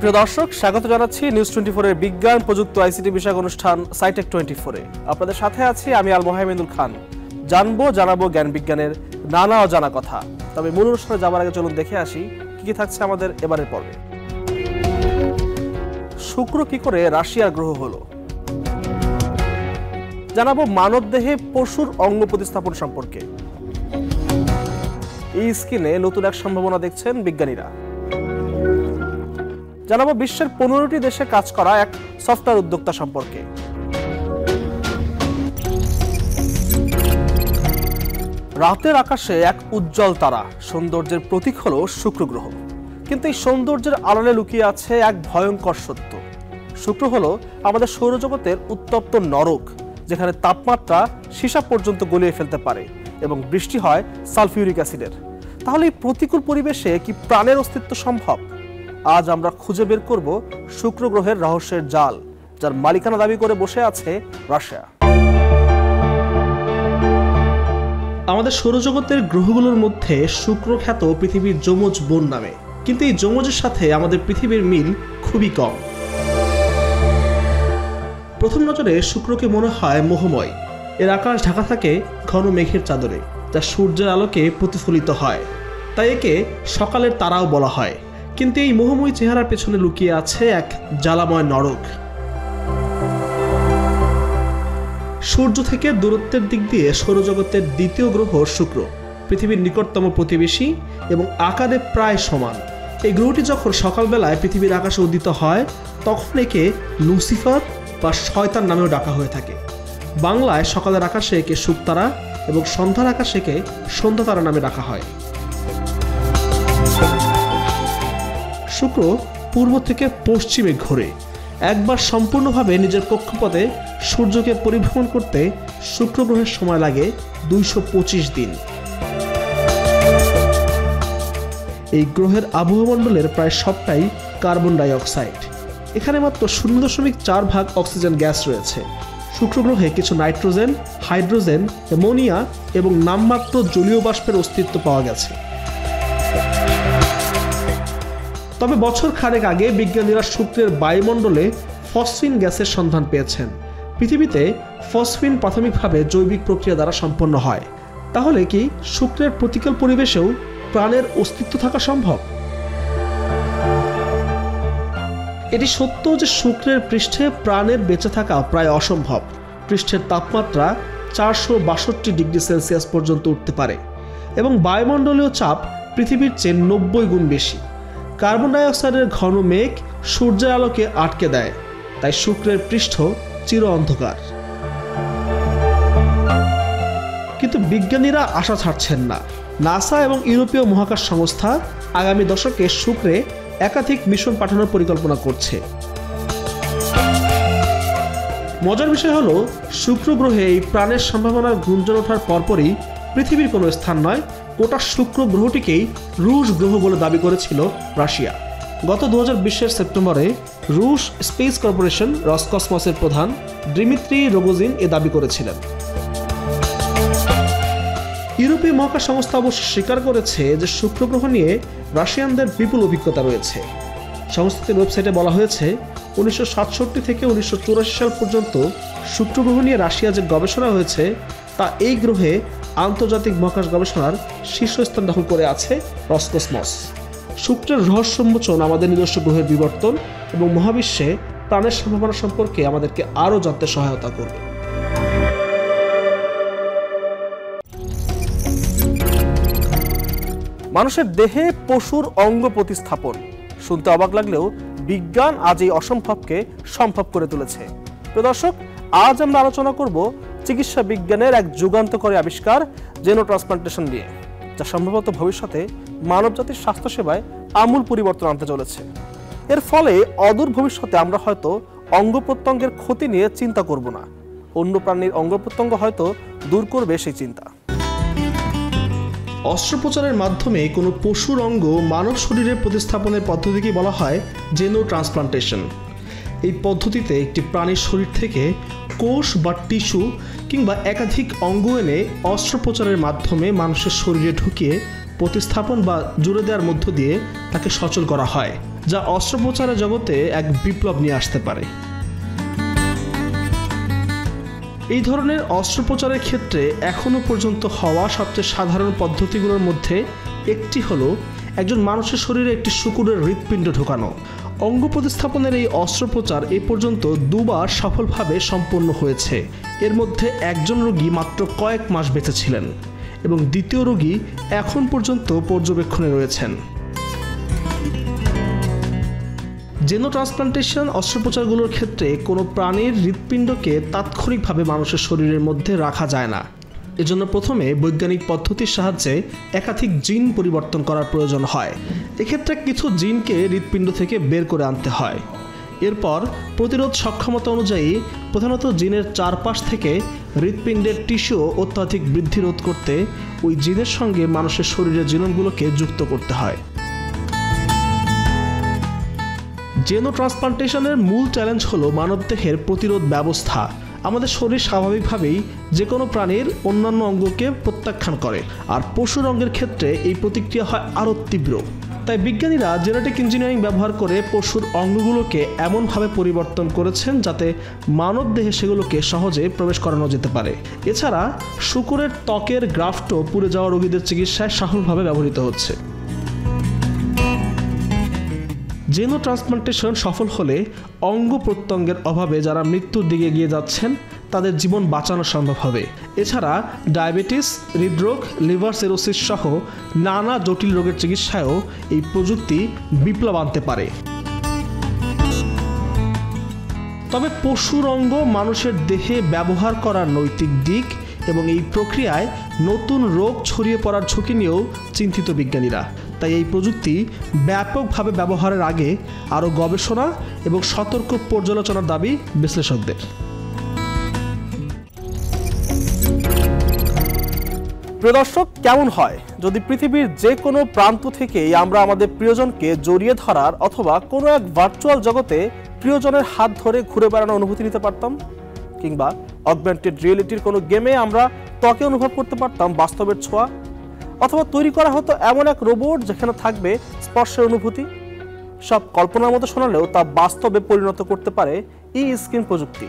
প্রিয় দর্শক, স্বাগত জানাচ্ছি নিউজ 24 এর বিজ্ঞান প্রযুক্তি আইসিটি বিষয়ক অনুষ্ঠান সাইটেক 24 এ। আপনাদের সাথে আছি আমি আল মোহাম্মদুল খান। জানাবো জ্ঞান বিজ্ঞানের নানা অজানা কথা। তবে মূল অনুষ্ঠানে যাওয়ার আগে চলুন দেখে আসি কি থাকছে আমাদের এবারের পর্বে। শুক্র কি করে রাশিয়ার গ্রহ হলো, জানাবো মানবদেহে পশুর অঙ্গ প্রতিস্থাপন সম্পর্কে। এই স্কিনে নতুন এক সম্ভাবনা দেখছেন বিজ্ঞানীরা। জানাবো বিশ্বের 15টি দেশে কাজ করা এক সফটওয়্যার উদ্যোক্তা সম্পর্কে। রাতের আকাশে এক উজ্জ্বল তারা, সৌন্দর্যের প্রতীক হলো শুক্র গ্রহ। কিন্তু এই সৌন্দর্যের আড়ালে লুকিয়ে আছে এক ভয়ঙ্কর সত্য। শুক্র হলো আমাদের সৌরজগতের উত্তপ্ত নরক, যেখানে তাপমাত্রা সীসা পর্যন্ত গলিয়ে ফেলতে পারে এবং বৃষ্টি হয় সালফিউরিক অ্যাসিডের। তাহলে এই প্রতিকূল পরিবেশে কি প্রাণের অস্তিত্ব সম্ভব? আজ আমরা খুঁজে বের করব শুক্র গ্রহের রহস্যের জাল, যার মালিকানা দাবি করে বসে আছে রাশিয়া। আমাদের সৌরজগতের গ্রহগুলোর মধ্যে শুক্র খ্যাত পৃথিবীর যমজ বোন নামে, কিন্তু এই যমজের সাথে আমাদের পৃথিবীর মিল খুবই কম। প্রথম নজরে শুক্রকে মনে হয় মোহময়। এর আকাশ ঢাকা থাকে ঘন মেঘের চাদরে, যা সূর্যের আলোকে প্রতিফলিত হয়, তাই একে সকালের তারাও বলা হয়। কিন্তু এই মোহময়ী চেহারার পেছনে লুকিয়ে আছে এক জ্বালাময় নরক। সূর্য থেকে দূরত্বের দিক দিয়ে সৌরজগতের দ্বিতীয় গ্রহ শুক্র, পৃথিবীর নিকটতম প্রতিবেশী এবং আকারে প্রায় সমান। এই গ্রহটি যখন সকালবেলায় পৃথিবীর আকাশে উদিত হয়, তখন একে লুসিফার বা শয়তান নামেও ডাকা হয়ে থাকে। বাংলায় সকালের আকাশে একে শুকতারা এবং সন্ধ্যার আকাশে একে সন্ধ্যা তারা নামে ডাকা হয়। শুক্র পূর্ব থেকে পশ্চিমে ঘোরে। একবার সম্পূর্ণভাবে নিজের কক্ষপথে সূর্যকে পরিভ্রমণ করতে শুক্র গ্রহের সময় লাগে 225 দিন। এই গ্রহের আবহমণ্ডলের প্রায় সবটাই কার্বন ডাই অক্সাইড। এখানে মাত্র 0.4 অক্সিজেন গ্যাস রয়েছে। শুক্র গ্রহে কিছু নাইট্রোজেন, হাইড্রোজেন, অ্যামোনিয়া এবং নামমাত্র জলীয় বাষ্পের অস্তিত্ব পাওয়া গেছে। তবে বছর খানেক আগে বিজ্ঞানীরা শুক্রের বায়ুমণ্ডলে ফসফিন গ্যাসের সন্ধান পেয়েছেন। পৃথিবীতে ফসফিন প্রাথমিকভাবে জৈবিক প্রক্রিয়া দ্বারা সম্পন্ন হয়। তাহলে কি শুক্রের প্রতিকূল পরিবেশেও প্রাণের অস্তিত্ব থাকা সম্ভব? এটি সত্য যে শুক্রের পৃষ্ঠে প্রাণের বেঁচে থাকা প্রায় অসম্ভব। পৃষ্ঠের তাপমাত্রা 462 ডিগ্রি সেলসিয়াস পর্যন্ত উঠতে পারে এবং বায়ুমণ্ডলীয় চাপ পৃথিবীর চেয়ে 90 গুণ বেশি। কার্বন ডাই অক্সাইডের ঘন মেঘ সূর্যের আলোকে আটকে দেয়, তাই শুক্রের পৃষ্ঠ চির অন্ধকার। কিন্তু বিজ্ঞানীরা আশা ছাড়ছেন না। নাসা এবং ইউরোপীয় মহাকাশ সংস্থা আগামী দশকে শুক্রে একাধিক মিশন পাঠানোর পরিকল্পনা করছে। মজার বিষয় হলো, শুক্র গ্রহে এই প্রাণের সম্ভাবনার গুঞ্জন ওঠার পরপরই পৃথিবীর কোনো স্থান নয়, গোটা শুক্র গ্রহটিকেই রুশ গ্রহ বলে দাবি করেছিল রাশিয়া। গত 2020 সেপ্টেম্বরে রুশ স্পেস কর্পোরেশন রসকসমসের প্রধান ডিমিত্রি রোগোজিন এ দাবি করেছিলেন। ইউরোপীয় মহাকাশ সংস্থা অবশ্য স্বীকার করেছে যে শুক্র গ্রহ নিয়ে রাশিয়ানদের বিপুল অভিজ্ঞতা রয়েছে। সংস্থাটির ওয়েবসাইটে বলা হয়েছে, 1967 থেকে 1984 সাল পর্যন্ত শুক্র গ্রহ নিয়ে রাশিয়া যে গবেষণা হয়েছে, তা এই গ্রহে আন্তর্জাতিক মহাকাশ গবেষণার শীর্ষস্থান দখল করে আছে রসকসমস। শুক্রের রহস্য উন্মোচন আমাদের নিজস্ব গ্রহের বিবর্তন এবং মহাবিশ্বে প্রাণের সম্ভাবনা সম্পর্কে আমাদেরকে আরও জানতে সহায়তা করবে। মানুষের দেহে পশুর অঙ্গ প্রতিস্থাপন শুনতে অবাক লাগলেও বিজ্ঞান আজ এই অসম্ভবকে সম্ভব করে তুলেছে। প্রিয় দর্শক, আজ আমরা আলোচনা করব চিকিৎসা বিজ্ঞানের এক যুগান্তকারী আবিষ্কার জেনো ট্রান্সপ্লান্টেশন নিয়ে, যা সম্ভবত ভবিষ্যতে মানবজাতির স্বাস্থ্যসেবায় আমূল পরিবর্তন আনতে চলেছে। এর ফলে অদূর ভবিষ্যতে আমরা হয়তো অঙ্গ প্রত্যঙ্গের ক্ষতি নিয়ে চিন্তা করব না, অন্য প্রাণীর অঙ্গ প্রত্যঙ্গ হয়তো দূর করবে সেই চিন্তা। অস্ত্রোপচারের মাধ্যমে কোনো পশুর অঙ্গ মানব শরীরে প্রতিস্থাপনের পদ্ধতিকে বলা হয় জেনো ট্রান্সপ্লান্টেশন। এই পদ্ধতিতে একটি প্রাণীর শরীর থেকে কোষ বা টিস্যু কিংবা একাধিক অঙ্গ এনে অস্ত্রোপচারের মাধ্যমে মানুষের শরীরে ঢুকিয়ে প্রতিস্থাপন বা জুড়ে দেওয়ার মধ্য দিয়ে তাকে সচল করা হয়। যা অস্ত্রোপচারের জগতে এক বিপ্লব নিয়ে আসতে পারে। এই ধরনের অস্ত্রোপচারের ক্ষেত্রে এখনও পর্যন্ত হওয়া সবচেয়ে সাধারণ পদ্ধতিগুলোর মধ্যে একটি হলো একজন মানুষের শরীরে একটি শূকরের হৃৎপিণ্ড ঢোকানো। অঙ্গ প্রতিস্থাপনের এই অস্ত্রোপচার এ পর্যন্ত 2 বার সফলভাবে সম্পন্ন হয়েছে। এর মধ্যে একজন রোগী মাত্র কয়েক মাস বেঁচে ছিলেন এবং দ্বিতীয় রোগী এখন পর্যন্ত পর্যবেক্ষণে রয়েছেন। জেনো ট্রান্সপ্লান্টেশন অস্ত্রোপচারগুলোর ক্ষেত্রে কোনো প্রাণীর হৃৎপিণ্ডকে তাৎক্ষণিকভাবে মানুষের শরীরের মধ্যে রাখা যায় না। এজন্য প্রথমে বৈজ্ঞানিক পদ্ধতির সাহায্যে একাধিক জিন পরিবর্তন করার প্রয়োজন হয়। এক্ষেত্রে কিছু জিনকে হৃৎপিণ্ড থেকে বের করে আনতে হয়। এরপর প্রতিরোধ সক্ষমতা অনুযায়ী প্রধানত জিনের চারপাশ থেকে হৃৎপিণ্ডের টিস্যু অত্যাধিক বৃদ্ধি রোধ করতে ওই জিনের সঙ্গে মানুষের শরীরের জিনোমগুলোকে যুক্ত করতে হয়। জেনো ট্রান্সপ্লান্টেশনের মূল চ্যালেঞ্জ হলো মানবদেহের প্রতিরোধ ব্যবস্থা। আমাদের শরীর স্বাভাবিকভাবেই যে কোনো প্রাণীর অন্যান্য অঙ্গকে প্রত্যাখ্যান করে, আর পশুর অঙ্গের ক্ষেত্রে এই প্রতিক্রিয়া হয় আরও তীব্র। তাই বিজ্ঞানীরা জেনেটিক ইঞ্জিনিয়ারিং ব্যবহার করে পশুর অঙ্গগুলোকে এমনভাবে পরিবর্তন করেছেন যাতে মানবদেহে সেগুলোকে সহজে প্রবেশ করানো যেতে পারে। এছাড়া শূকরের ত্বকের গ্রাফটও পুড়ে যাওয়া রোগীদের চিকিৎসায় সফলভাবে ব্যবহৃত হচ্ছে। জেনো ট্রান্সপ্লান্টেশন সফল হলে অঙ্গ প্রত্যঙ্গের অভাবে যারা মৃত্যুর দিকে এগিয়ে যাচ্ছেন তাদের জীবন বাঁচানো সম্ভব হবে। এছাড়া ডায়াবেটিস, হৃদরোগ, লিভার সিরোসিস সহ নানা জটিল রোগের চিকিৎসায়ও এই প্রযুক্তি বিপ্লব আনতে পারে। তবে পশুর অঙ্গ মানুষের দেহে ব্যবহার করার নৈতিক দিক এবং এই প্রক্রিয়ায় নতুন রোগ ছড়িয়ে পড়ার ঝুঁকি নিয়েও চিন্তিত বিজ্ঞানীরা। তাই এই প্রযুক্তি ব্যাপকভাবে ব্যবহারের আগে আরও গবেষণা এবং সতর্ক পর্যালোচনার দাবি বিশ্লেষকদের। প্রিয় দর্শক, কেমন হয় যদি পৃথিবীর যে কোনো প্রান্ত থেকেই আমরা আমাদের প্রিয়জনকে জড়িয়ে ধরার অথবা কোনো এক ভার্চুয়াল জগতে প্রিয়জনের হাত ধরে ঘুরে বেড়ানোর অনুভূতি নিতে পারতাম, কিংবা অগমেন্টেড রিয়েলিটির কোনো গেমে আমরা ত্বকে অনুভব করতে পারতাম বাস্তবের ছোঁয়া, অথবা তৈরি করা হতো এমন এক রোবট যেখানে থাকবে স্পর্শের অনুভূতি। সব কল্পনার মতো শোনালেও তা বাস্তবে পরিণত করতে পারে ই-স্কিন প্রযুক্তি।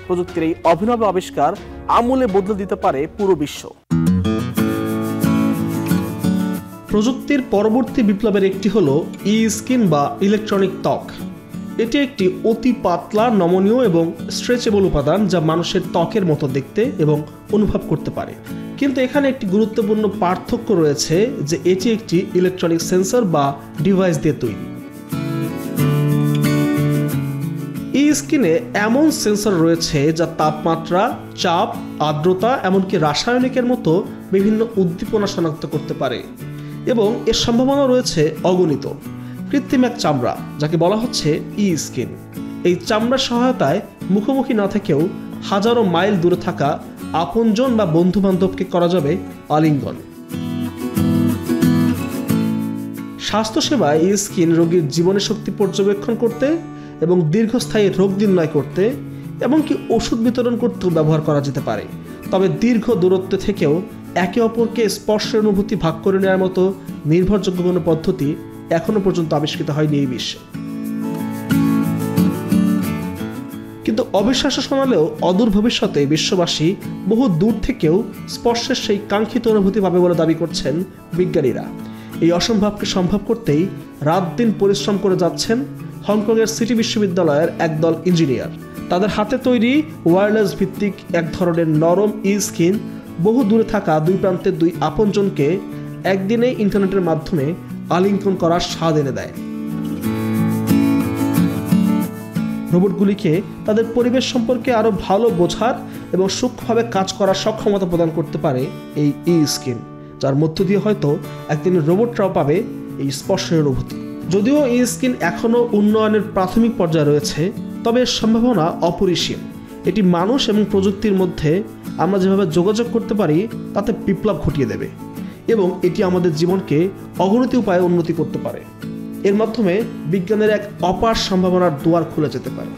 প্রযুক্তির এই অভিনব আবিষ্কার আমূলে বদলে দিতে পারে পুরো বিশ্ব। প্রযুক্তির পরবর্তী বিপ্লবের একটি হলো ই-স্কিন বা ইলেকট্রনিক ত্বক। এটি একটি অতি পাতলা, নমনীয় এবং স্ট্রেচেবল উপাদান যা মানুষের ত্বকের মতো দেখতে এবং অনুভব করতে পারে। কিন্তু এখানে একটি গুরুত্বপূর্ণ পার্থক্য রয়েছে যে এটি একটি ইলেকট্রনিক সেন্সর বা ডিভাইস দিয়ে তৈরি। ই-স্কিনে এমন সেন্সর রয়েছে যা তাপমাত্রা, চাপ, আর্দ্রতা, এমনকি রাসায়নিকের মতো বিভিন্ন উদ্দীপনা শনাক্ত করতে পারে এবং এর সম্ভাবনা রয়েছে অগণিত। কৃত্রিম এক চামড়া যাকে বলা হচ্ছে ই-স্কিন। এই চামড়ার সহায়তায় মুখোমুখি না থেকেও হাজারো মাইল দূরে থাকা আপনজন বা বন্ধু বান্ধবকে করা যাবে আলিঙ্গন। স্বাস্থ্যসেবায় ই-স্কিন রোগীর জীবনের শক্তি পর্যবেক্ষণ করতে এবং দীর্ঘস্থায়ী রোগ নির্ণয় করতে এমনকি ওষুধ বিতরণ করতেও ব্যবহার করা যেতে পারে। তবে দীর্ঘ দূরত্ব থেকেও একে অপরকে স্পর্শের অনুভূতি ভাগ করে নেওয়ার মতো নির্ভরযোগ্য কোনো পদ্ধতি এখনো পর্যন্ত আবিষ্কৃত হয়নি এই বিশ্বে। কিন্তু অবিশ্বাস্য শোনালেও অদূর ভবিষ্যতে বিশ্ববাসী বহু দূর থেকেও স্পর্শের সেই কাঙ্ক্ষিত অনুভূতি পাবে বলে দাবি করছেন বিজ্ঞানীরা। এই অসম্ভবকে সম্ভব করতেই রাত দিন পরিশ্রম করে যাচ্ছেন হংকংয়ের সিটি বিশ্ববিদ্যালয়ের একদল ইঞ্জিনিয়ার। তাদের হাতে তৈরি ওয়্যারলেস ভিত্তিক এক ধরনের নরম ই-স্কিন বহু দূরে থাকা দুই প্রান্তের দুই আপনজনকে একদিনে ইন্টারনেটের মাধ্যমে আলিঙ্গন করার স্বাদ এনে দেয়। রোবটগুলিকে তাদের পরিবেশ সম্পর্কে আরও ভালো বোঝার এবং সূক্ষ্মভাবে কাজ করার সক্ষমতা প্রদান করতে পারে এই ই-স্কিন, যার মধ্য দিয়ে হয়তো একদিন রোবটরাও পাবে এই স্পর্শের অনুভূতি। যদিও ই-স্কিন এখনও উন্নয়নের প্রাথমিক পর্যায়ে রয়েছে, তবে এর সম্ভাবনা অপরিসীম। এটি মানুষ এবং প্রযুক্তির মধ্যে আমরা যেভাবে যোগাযোগ করতে পারি তাতে বিপ্লব ঘটিয়ে দেবে এবং এটি আমাদের জীবনকে অগণিত উপায়ে উন্নতি করতে পারে। এর মাধ্যমে বিজ্ঞানের এক অপার সম্ভাবনার দুয়ার খুলে যেতে পারে।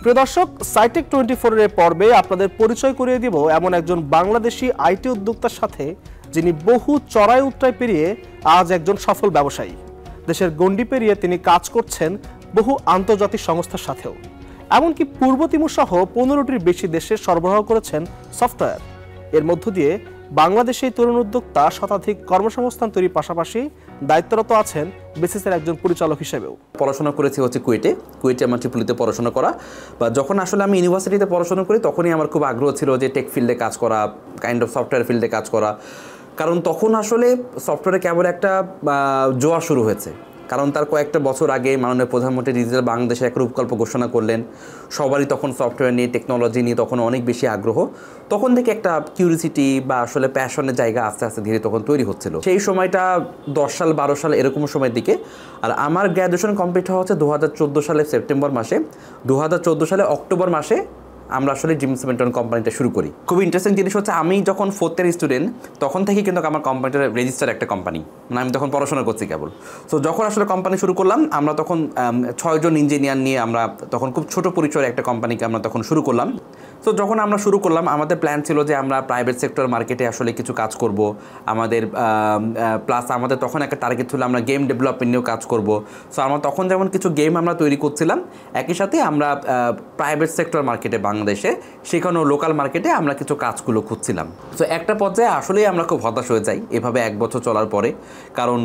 প্রিয় দর্শক, সাইটেক 24 এর পর্বে আপনাদের পরিচয় করিয়ে দিব এমন একজন বাংলাদেশি আইটি উদ্যোক্তার সাথে, যিনি বহু চড়াই উতরাই পেরিয়ে আজ একজন সফল ব্যবসায়ী। দেশের গণ্ডি পেরিয়ে তিনি কাজ করছেন বহু আন্তর্জাতিক সংস্থার সাথেও, এমনকি পূর্ব তিমুর সহ 15টির বেশি দেশে সরবরাহ করেছেন সফটওয়্যার। এর মধ্য দিয়ে বাংলাদেশে তরুণ উদ্যোক্তা শতাধিক কর্মসংস্থান তৈরির পাশাপাশি দায়িত্বরত আছেন বেসিসের একজন পরিচালক হিসেবেও। পড়াশোনা করেছি হচ্ছে কুয়েটে আমার ট্রিপলিতে পড়াশোনা করা। বা যখন আসলে আমি ইউনিভার্সিটিতে পড়াশোনা করি তখনই আমার খুব আগ্রহ ছিল যে টেক ফিল্ডে কাজ করা, কাইন্ড অফ সফটওয়্যার ফিল্ডে কাজ করা। কারণ তখন আসলে সফটওয়্যারে কেবল একটা জোয়ার শুরু হয়েছে। কারণ তার কয়েকটা বছর আগে মাননীয় প্রধানমন্ত্রী ডিজিটাল বাংলাদেশে এক রূপকল্প ঘোষণা করলেন। সবারই তখন সফটওয়্যার নিয়ে, টেকনোলজি নিয়ে তখন অনেক বেশি আগ্রহ। তখন থেকে একটা কিউরিসিটি বা আসলে প্যাশনের জায়গা আস্তে আস্তে ধীরে তখন তৈরি হচ্ছিল। সেই সময়টা 10 সাল 12 সাল এরকম সময়ের দিকে। আর আমার গ্র্যাজুয়েশন কমপ্লিট হওয়া হচ্ছে 2014 সালের সেপ্টেম্বর মাসে। 2014 সালে অক্টোবর মাসে আমরা আসলে জিম সিমেন্টন কোম্পানিটা শুরু করি। খুব ইন্টারেস্টিং জিনিস হচ্ছে, আমি যখন 4th ইয়ার স্টুডেন্ট তখন থেকে কিন্তু আমার কোম্পানিটা রেজিস্টার একটা কোম্পানি, মানে আমি তখন পড়াশোনা করছি কেবল। সো যখন আসলে কোম্পানি শুরু করলাম, আমরা তখন 6 জন ইঞ্জিনিয়ার নিয়ে আমরা তখন খুব ছোট পরিসরে একটা কোম্পানিকে আমরা তখন শুরু করলাম। সো যখন আমরা শুরু করলাম, আমাদের প্ল্যান ছিল যে আমরা প্রাইভেট সেক্টর মার্কেটে আসলে কিছু কাজ করব। আমাদের প্লাস আমাদের তখন একটা টার্গেট ছিল আমরা গেম ডেভেলপমেন্ট নিয়েও কাজ করব। সো আমরা তখন যেমন কিছু গেম আমরা তৈরি করছিলাম, একই সাথে আমরা প্রাইভেট সেক্টর মার্কেটে বাংলাদেশে, সেখানেও লোকাল মার্কেটে আমরা কিছু কাজগুলো খুঁজছিলাম। সো একটা পর্যায়ে আসলেই আমরা খুব হতাশ হয়ে যাই এভাবে 1 বছর চলার পরে। কারণ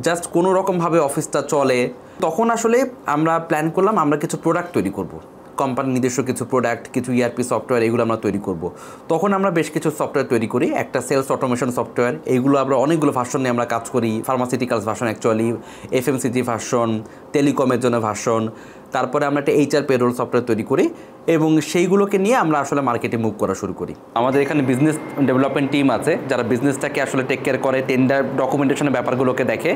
জাস্ট কোনো রকমভাবে অফিসটা চলে। তখন আসলে আমরা প্ল্যান করলাম আমরা কিছু প্রোডাক্ট তৈরি করব। কোম্পানির নিজস্ব কিছু প্রোডাক্ট, কিছু ইআরপি সফটওয়্যার, এগুলো আমরা তৈরি করব। তখন আমরা বেশ কিছু সফটওয়্যার তৈরি করি। একটা সেলস অটোমেশন সফটওয়্যার, এইগুলো আমরা অনেকগুলো ভার্সন নিয়ে আমরা কাজ করি। Pharmaceuticals version, actually FMCG version, টেলিকমের জন্য ভার্সন। তারপরে আমরা একটা এইচআর পেরোল সফটওয়্যার তৈরি করি এবং সেইগুলোকে নিয়ে আমরা আসলে মার্কেটে মুভ করা শুরু করি। আমাদের এখানে বিজনেস ডেভেলপমেন্ট টিম আছে যারা বিজনেসটাকে আসলে টেক কেয়ার করে, টেন্ডার ডকুমেন্টেশনের ব্যাপারগুলোকে দেখে।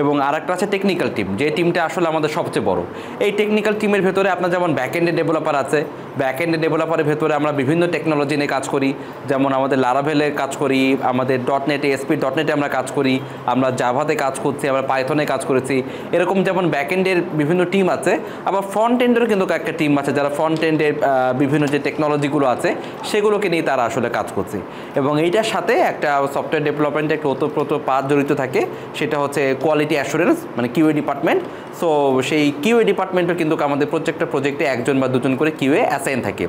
এবং আরেকটা আছে টেকনিক্যাল টিম, যে টিমটা আসলে আমাদের সবচেয়ে বড়। এই টেকনিক্যাল টিমের ভেতরে আপনার যেমন ব্যাকএন্ডে ডেভেলপার আছে, ব্যাকএন্ডে ডেভেলপারের ভেতরে আমরা বিভিন্ন টেকনোলজি নিয়ে কাজ করি। যেমন আমাদের লারাভেলে কাজ করি, আমাদের ডটনেটে, ডটনেটে আমরা কাজ করি, আমরা জাভাতে কাজ করছি, আমরা পাইথনে কাজ করেছি। এরকম যেমন ব্যাকএন্ডের বিভিন্ন টিম আছে, আবার ফ্রন্ট এন্ডেরও কিন্তু একটা টিম আছে যারা ফ্রন্ট এন্ডের বিভিন্ন যে টেকনোলজিগুলো আছে সেগুলোকে নিয়ে তারা আসলে কাজ করছে। এবং এইটার সাথে একটা সফটওয়্যার ডেভেলপমেন্টের একটা ওতপ্রোত পার্ট জড়িত থাকে, সেটা হচ্ছে কোয়ালিটি অ্যাসুরেন্স, মানে কিউএ ডিপার্টমেন্ট। সো সেই কিউএ ডিপার্টমেন্টও কিন্তু আমাদের প্রত্যেকটা প্রজেক্টে 1 জন বা 2 জন করে কিউএ অ্যাসাইন থাকে।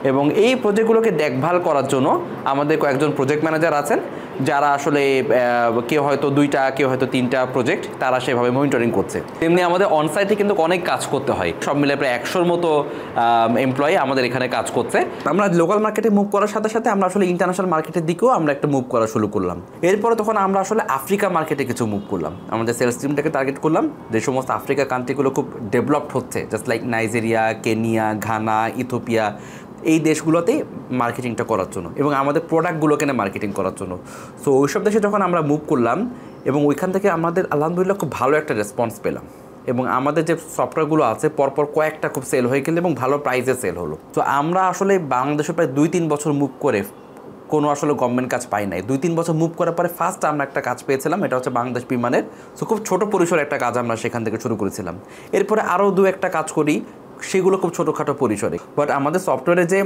এবং এই প্রজেক্টগুলোকে দেখভাল করার জন্য আমাদের কয়েকজন প্রজেক্ট ম্যানেজার আছেন, যারা আসলে কেউ হয়তো 2টা, কেউ হয়তো 3টা প্রজেক্ট তারা সেভাবে মনিটরিং করছে। তেমনি আমাদের অনসাইটে কিন্তু অনেক কাজ করতে হয়। সব মিলে প্রায় 100-র মতো এমপ্লয়ি আমাদের এখানে কাজ করছে। আমরা লোকাল মার্কেটে মুভ করার সাথে সাথে আমরা আসলে ইন্টারন্যাশনাল মার্কেটের দিকেও আমরা একটা মুভ করা শুরু করলাম। এরপরে তখন আমরা আসলে আফ্রিকা মার্কেটে কিছু মুভ করলাম। আমাদের সেলস টিমটাকে টার্গেট করলাম যে সমস্ত আফ্রিকা কান্ট্রিগুলো খুব ডেভেলপড হচ্ছে, just like Nigeria, Kenya, Ghana, Ethiopia, এই দেশগুলোতে মার্কেটিংটা করার জন্য এবং আমাদের প্রোডাক্টগুলোকে না মার্কেটিং করার জন্য। সো ওইসব দেশে যখন আমরা মুভ করলাম এবং ওইখান থেকে আমাদের আলহামদুলিল্লাহ খুব ভালো একটা রেসপন্স পেলাম। এবং আমাদের যে সফটওয়্যারগুলো আছে পরপর কয়েকটা খুব সেল হয়ে গেল এবং ভালো প্রাইসে সেল হলো। তো আমরা আসলে বাংলাদেশে প্রায় 2-3 বছর মুভ করে কোনো আসলে গভর্নমেন্ট কাজ পাই নাই। 2-3 বছর মুভ করার পরে ফার্স্ট আমরা একটা কাজ পেয়েছিলাম, এটা হচ্ছে বাংলাদেশ বিমানের। সো খুব ছোটো পরিসরে একটা কাজ আমরা সেখান থেকে শুরু করেছিলাম। এরপরে আরও 2-একটা কাজ করি, সেগুলো খুব ছোটোখাটো পরিসরে। বাট আমাদের সফটওয়্যারে যে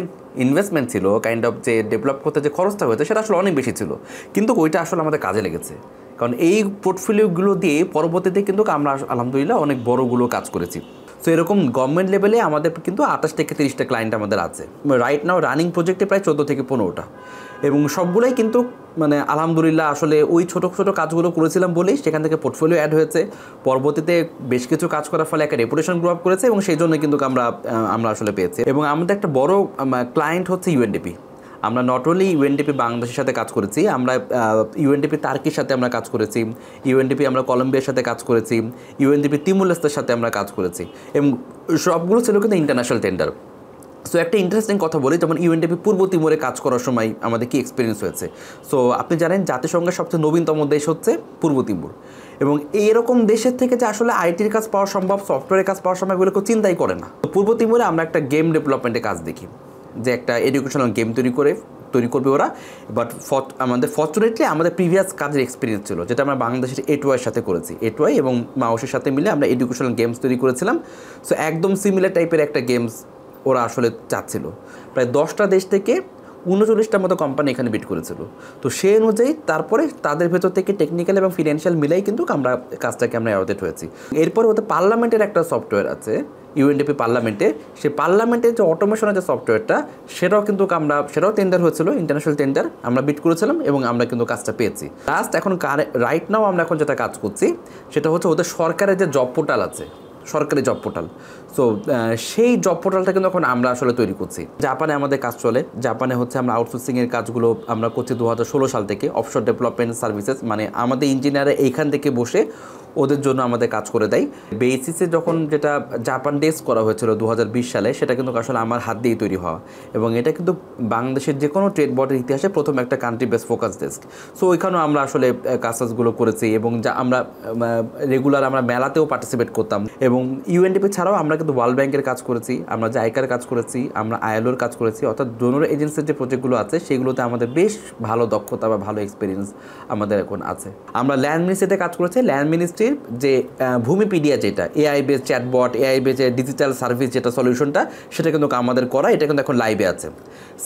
ইনভেস্টমেন্ট ছিল, কাইন্ড অফ যে ডেভেলপ করতে যে খরচটা হয়েছে, সেটা আসলে অনেক বেশি ছিল, কিন্তু ওইটা আসলে আমাদের কাজে লেগেছে। কারণ এই পোর্টফোলিওগুলো দিয়ে পরবর্তীতে কিন্তু আমরা আলহামদুলিল্লাহ অনেক বড়গুলো কাজ করেছি। সো এরকম গভর্নমেন্ট লেভেলে আমাদের কিন্তু 28 থেকে 30টা ক্লায়েন্ট আমাদের আছে। রাইট নাও রানিং প্রজেক্টে প্রায় 14 থেকে 15টা, এবং সবগুলোই কিন্তু মানে আলহামদুলিল্লাহ আসলে ওই ছোটো ছোটো কাজগুলো করেছিলাম বলেই সেখান থেকে পোর্টফোলিও অ্যাড হয়েছে। পরবর্তীতে বেশ কিছু কাজ করার ফলে একটা রেপুটেশন গ্রো আপ করেছে এবং সেই জন্য কিন্তু আমরা আসলে পেয়েছি। এবং আমাদের একটা বড় ক্লায়েন্ট হচ্ছে ইউএনডিপি। আমরা নট অনলি ইউএনডিপি বাংলাদেশের সাথে কাজ করেছি, আমরা ইউএনডিপি টার্কির সাথে আমরা কাজ করেছি, ইউএনডিপি আমরা কলম্বিয়ার সাথে কাজ করেছি, ইউএনডিপি তিমুর-লেস্তের সাথে আমরা কাজ করেছি, এবং সবগুলো ছিল কিন্তু ইন্টারন্যাশনাল টেন্ডার। সো একটা ইন্টারেস্টিং কথা বলি, যেমন ইউএনডিপি পূর্ব তিমুরে কাজ করার সময় আমাদের কি এক্সপিরিয়েন্স হয়েছে। সো আপনি জানেন জাতিসংঘের সবচেয়ে নবীনতম দেশ হচ্ছে পূর্ব তিমুর, এবং এইরকম দেশের থেকে যে আসলে আইটির কাজ পাওয়া সম্ভব, সফটওয়্যারের কাজ পাওয়া সম্ভব, এগুলো কেউ চিন্তাই করে না। তো পূর্ব তিমুরে আমরা একটা গেম ডেভেলপমেন্টের কাজ দেখি, যে একটা এডুকেশনাল গেম তৈরি করবে ওরা। বাট আমাদের ফর্চুনেটলি আমাদের প্রিভিয়াস কাজের এক্সপিরিয়েন্স ছিল, যেটা আমরা বাংলাদেশের এটওয়াইয়ের সাথে করেছি। এটওয়াই এবং মাউসের সাথে মিলে আমরা এডুকেশনাল গেমস তৈরি করেছিলাম। সো একদম সিমিলার টাইপের একটা গেমস ওরা আসলে চাচ্ছিল। প্রায় 10টা দেশ থেকে 39টার মতো কোম্পানি এখানে বিড করেছিল। তো সেই অনুযায়ী তারপরে তাদের ভেতর থেকে টেকনিক্যাল এবং ফিনান্সিয়াল মিলাই কিন্তু আমরা কাজটাকে আমরা অ্যাওয়ার্ডেড হয়েছি। এরপরে ওদের পার্লামেন্টের একটা সফটওয়্যার আছে, ইউএনডিপি পার্লামেন্টে, সেই পার্লামেন্টের যে অটোমেশনের যে সফটওয়্যারটা সেটাও কিন্তু সেটাও টেন্ডার হয়েছিল, ইন্টারন্যাশনাল টেন্ডার, আমরা বিড করেছিলাম এবং আমরা কিন্তু কাজটা পেয়েছি। লাস্ট এখন রাইট নাও আমরা এখন যেটা কাজ করছি সেটা হচ্ছে ওদের সরকারের যে জব পোর্টাল আছে, সরকারি জব পোর্টাল, সো সেই জব পোর্টালটা কিন্তু এখন আমরা আসলে তৈরি করছি। জাপানে আমাদের কাজ চলে, জাপানে হচ্ছে আমরা আউটসোর্সিংয়ের কাজগুলো আমরা করছি 2016 সাল থেকে, অফশোর ডেভেলপমেন্ট সার্ভিসেস, মানে আমাদের ইঞ্জিনিয়াররা এইখান থেকে বসে ওদের জন্য আমাদের কাজ করে দেয়। বেসিসে যখন যেটা জাপান ডেস্ক করা হয়েছিল 2020 সালে, সেটা কিন্তু আসলে আমার হাত দিয়েই তৈরি হওয়া, এবং এটা কিন্তু বাংলাদেশের যে কোনো ট্রেড বোর্ডের ইতিহাসে প্রথম একটা country base focus desk. So ওইখানেও আমরা আসলে কাজগুলো করেছি, এবং যা আমরা রেগুলার আমরা মেলাতেও পার্টিসিপেট করতাম। এবং ইউএনডিপি ছাড়াও আমরা কিন্তু ওয়ার্ল্ড ব্যাংকের কাজ করেছি, আমরা জাইকার কাজ করেছি, আমরা আইএলওর কাজ করেছি, অর্থাৎ ডোনর এজেন্সির যে প্রজেক্টগুলো আছে সেগুলোতে আমাদের বেশ ভালো দক্ষতা বা ভালো এক্সপিরিয়েন্স আমাদের এখন আছে। আমরা ল্যান্ড মিনিস্ট্রিতে কাজ করেছি, ল্যান্ড মিনিস্ট্রির যে ভূমিপিডিয়া, যেটা AI base chatbot, AI base digital service যেটা সলিউশনটা, সেটা কিন্তু আমাদের করা, এটা কিন্তু এখন লাইভে আছে।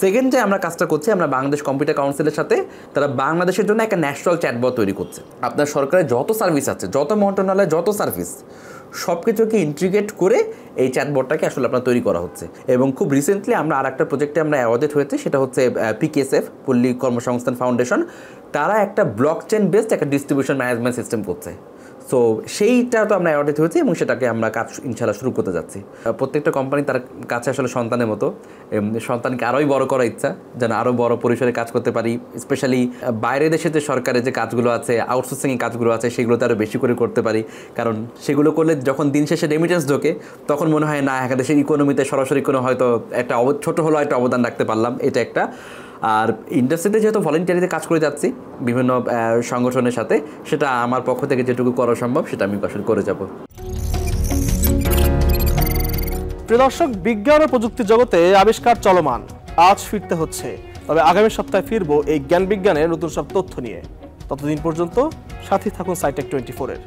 সেকেন্ড যে আমরা কাজটা করছি, আমরা বাংলাদেশ কম্পিউটার কাউন্সিলের সাথে, তারা বাংলাদেশের জন্য একটা ন্যাশনাল চ্যাটবট তৈরি করছে। আপনার সরকারের যত সার্ভিস আছে, যত মন্ত্রণালয়, যত সার্ভিস, সব কিছুকে ইন্টিগ্রেট করে এই চ্যাটবটটাকে আসলে আপনার তৈরি করা হচ্ছে। এবং খুব রিসেন্টলি আমরা আর একটা প্রজেক্টে আমরা অ্যাওয়ার্ডেড হয়েছে, সেটা হচ্ছে পিকেএসএফ, পল্লী কর্মসংস্থান ফাউন্ডেশন, তারা একটা ব্লকচেন বেসড একটা ডিস্ট্রিবিউশন ম্যানেজমেন্ট সিস্টেম করছে। সো সেইটা তো আমরা অ্যাওয়ার্ডেড হয়েছি এবং সেটাকে আমরা কাজ ইনশাআল্লাহ শুরু করতে যাচ্ছি। প্রত্যেকটা কোম্পানি তার কাছে আসলে সন্তানের মতো, সন্তানকে আরোই বড় করার ইচ্ছা, যেন আরও বড় পরিসরে কাজ করতে পারি। স্পেশালি বাইরের দেশে যে সরকারের যে কাজগুলো আছে, আউটসোর্সিংয়ের কাজগুলো আছে, সেগুলোতে আরও বেশি করে করতে পারি। কারণ সেগুলো করলে যখন দিন শেষে রেমিটেন্স ঢোকে, তখন মনে হয় না একটা দেশের ইকোনমিতে সরাসরি কোনো হয়তো একটা ছোটো হলেও একটা অবদান রাখতে পারলাম, এটা একটা। আর ইন্ডাস্ট্রিতে যেহেতু ভলেন্টিয়ারিতে কাজ করে যাচ্ছি বিভিন্ন সংগঠনের সাথে, সেটা আমার পক্ষ থেকে যেটুকু করা সম্ভব সেটা আমি আসলে করে যাব। প্রিয় দর্শক, বিজ্ঞান ও প্রযুক্তি জগতে আবিষ্কার চলমান, আজ ফিরতে হচ্ছে, তবে আগামী সপ্তাহে ফিরবো এই জ্ঞান বিজ্ঞানের নতুন সব তথ্য নিয়ে। ততদিন পর্যন্ত সাথে থাকুন সাইটেক 24-এর।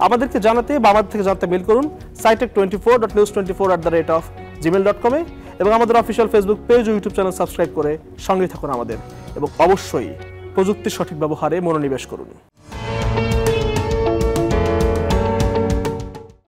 আমাদেরকে জানাতে বা আমাদের থেকে জানতে মেল করুন sitec24.news24@gmail.com এবং আমাদের অফিসিয়াল ফেসবুক পেজ ও ইউটিউব চ্যানেল সাবস্ক্রাইব করে সঙ্গে থাকুন আমাদের, এবং অবশ্যই প্রযুক্তির সঠিক ব্যবহারে মনোনিবেশ করুন।